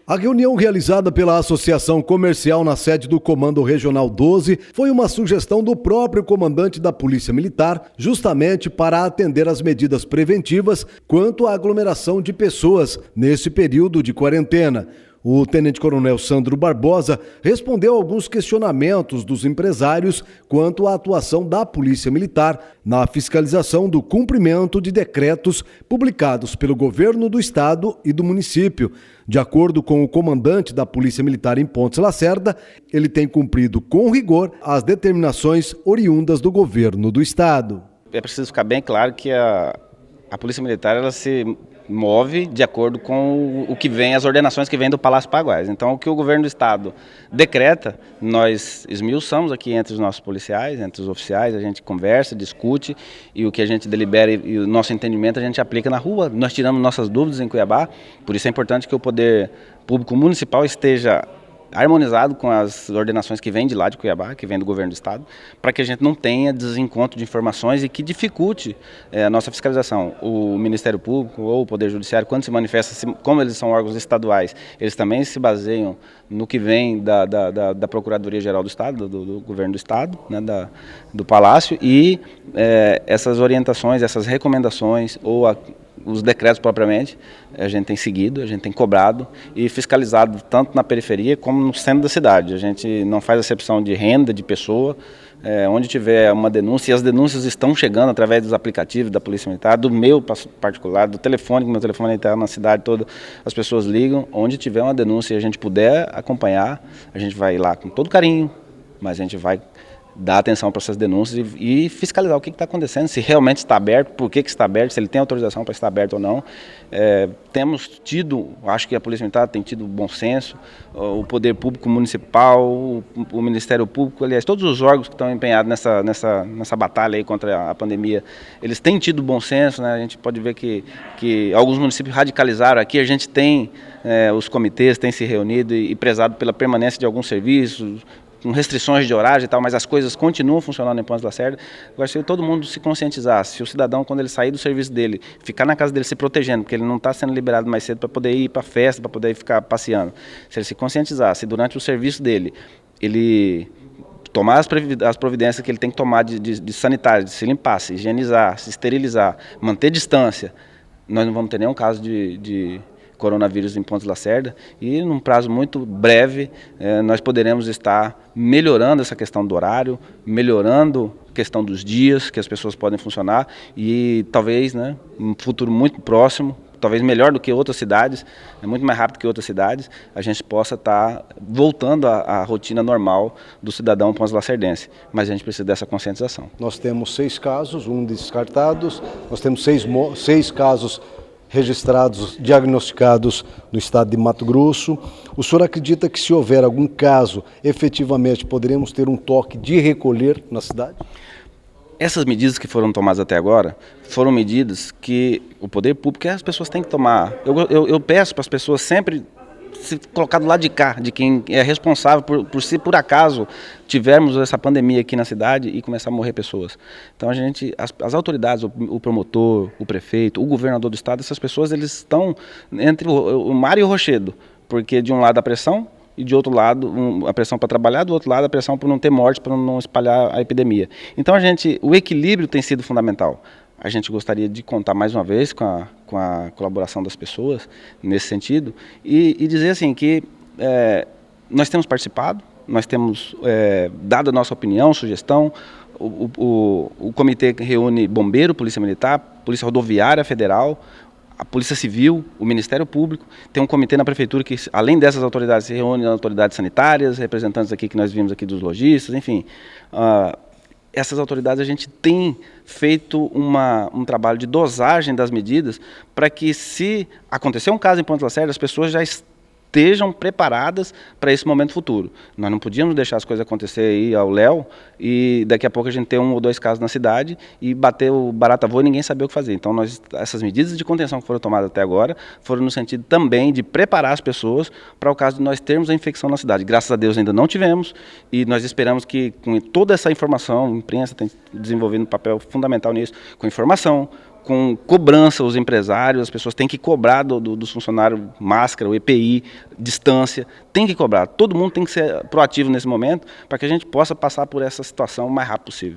A reunião realizada pela Associação Comercial na sede do Comando Regional 12 foi uma sugestão do próprio comandante da Polícia Militar, justamente para atender às medidas preventivas quanto à aglomeração de pessoas nesse período de quarentena. O tenente-coronel Sandro Barbosa respondeu a alguns questionamentos dos empresários quanto à atuação da Polícia Militar na fiscalização do cumprimento de decretos publicados pelo governo do estado e do município. De acordo com o comandante da Polícia Militar em Pontes Lacerda, ele tem cumprido com rigor as determinações oriundas do governo do estado. É preciso ficar bem claro que a Polícia Militar ela se move de acordo com o que vem, as ordenações que vêm do Palácio Paraguaias. Então, o que o governo do estado decreta, nós esmiuçamos aqui entre os nossos policiais, entre os oficiais, a gente conversa, discute e o que a gente delibera e o nosso entendimento a gente aplica na rua. Nós tiramos nossas dúvidas em Cuiabá, por isso é importante que o poder público municipal esteja harmonizado com as ordenações que vêm de lá de Cuiabá, que vêm do governo do estado, para que a gente não tenha desencontro de informações e que dificulte a nossa fiscalização. O Ministério Público ou o Poder Judiciário, quando se manifesta, como eles são órgãos estaduais, eles também se baseiam no que vem da Procuradoria-Geral do Estado, do governo do estado, né, do Palácio, e essas orientações, essas recomendações ou os decretos propriamente, a gente tem seguido, a gente tem cobrado e fiscalizado tanto na periferia como no centro da cidade. A gente não faz acepção de renda, de pessoa, onde tiver uma denúncia, e as denúncias estão chegando através dos aplicativos da Polícia Militar, do meu particular, do telefone, que meu telefone está na cidade toda, as pessoas ligam, onde tiver uma denúncia e a gente puder acompanhar, a gente vai lá com todo carinho, mas a gente vai dar atenção para essas denúncias e fiscalizar o que está acontecendo, se realmente está aberto, por que está aberto, se ele tem autorização para estar aberto ou não. Temos tido, acho que a Polícia Militar tem tido bom senso, o Poder Público Municipal, o Ministério Público, aliás, todos os órgãos que estão empenhados nessa batalha aí contra a pandemia, eles têm tido bom senso, né? A gente pode ver que alguns municípios radicalizaram aqui, a gente tem, os comitês têm se reunido e prezado pela permanência de alguns serviços, com restrições de horário e tal, mas as coisas continuam funcionando em Pontes Lacerda. Agora, se todo mundo se conscientizar, se o cidadão, quando ele sair do serviço dele, ficar na casa dele se protegendo, porque ele não está sendo liberado mais cedo para poder ir para a festa, para poder ficar passeando. Se ele se conscientizar, se durante o serviço dele, ele tomar as providências que ele tem que tomar de sanitário, de se limpar, se higienizar, se esterilizar, manter distância, nós não vamos ter nenhum caso de coronavírus em Pontes Lacerda e num prazo muito breve nós poderemos estar melhorando essa questão do horário, melhorando a questão dos dias que as pessoas podem funcionar e talvez, né, um futuro muito próximo, talvez melhor do que outras cidades, muito mais rápido que outras cidades, a gente possa estar voltando à rotina normal do cidadão pontes-lacerdense, mas a gente precisa dessa conscientização. Nós temos 6 casos, 1 descartados, nós temos 6 casos registrados, diagnosticados no estado de Mato Grosso. O senhor acredita que se houver algum caso, efetivamente poderemos ter um toque de recolher na cidade? Essas medidas que foram tomadas até agora foram medidas que o poder público e as pessoas têm que tomar. Eu peço para as pessoas sempre se colocar do lado de cá, de quem é responsável por se por acaso tivermos essa pandemia aqui na cidade e começar a morrer pessoas. Então as autoridades, o promotor, o prefeito, o governador do estado, essas pessoas eles estão entre o mar e o rochedo, porque de um lado a pressão e de outro lado a pressão para trabalhar, do outro lado a pressão por não ter morte, para não espalhar a epidemia. Então o equilíbrio tem sido fundamental. A gente gostaria de contar mais uma vez com a colaboração das pessoas nesse sentido e dizer assim que nós temos participado, nós temos dado a nossa opinião, sugestão. O comitê reúne bombeiro, polícia militar, polícia rodoviária federal, a Polícia Civil, o Ministério Público, tem um comitê na Prefeitura que, além dessas autoridades, se reúne autoridades sanitárias, representantes aqui que nós vimos aqui dos lojistas, enfim. Essas autoridades a gente tem feito um trabalho de dosagem das medidas para que se acontecer um caso em Pontes Lacerda, as pessoas já estejam preparadas para esse momento futuro. Nós não podíamos deixar as coisas acontecer aí ao léu e daqui a pouco a gente ter 1 ou 2 casos na cidade e bater o barata voa e ninguém saber o que fazer. Então essas medidas de contenção que foram tomadas até agora foram no sentido também de preparar as pessoas para o caso de nós termos a infecção na cidade. Graças a Deus ainda não tivemos e nós esperamos que com toda essa informação, a imprensa tem desenvolvido um papel fundamental nisso, com informação, com cobrança os empresários, as pessoas têm que cobrar dos funcionários máscara, o EPI, distância, tem que cobrar. Todo mundo tem que ser proativo nesse momento para que a gente possa passar por essa situação o mais rápido possível.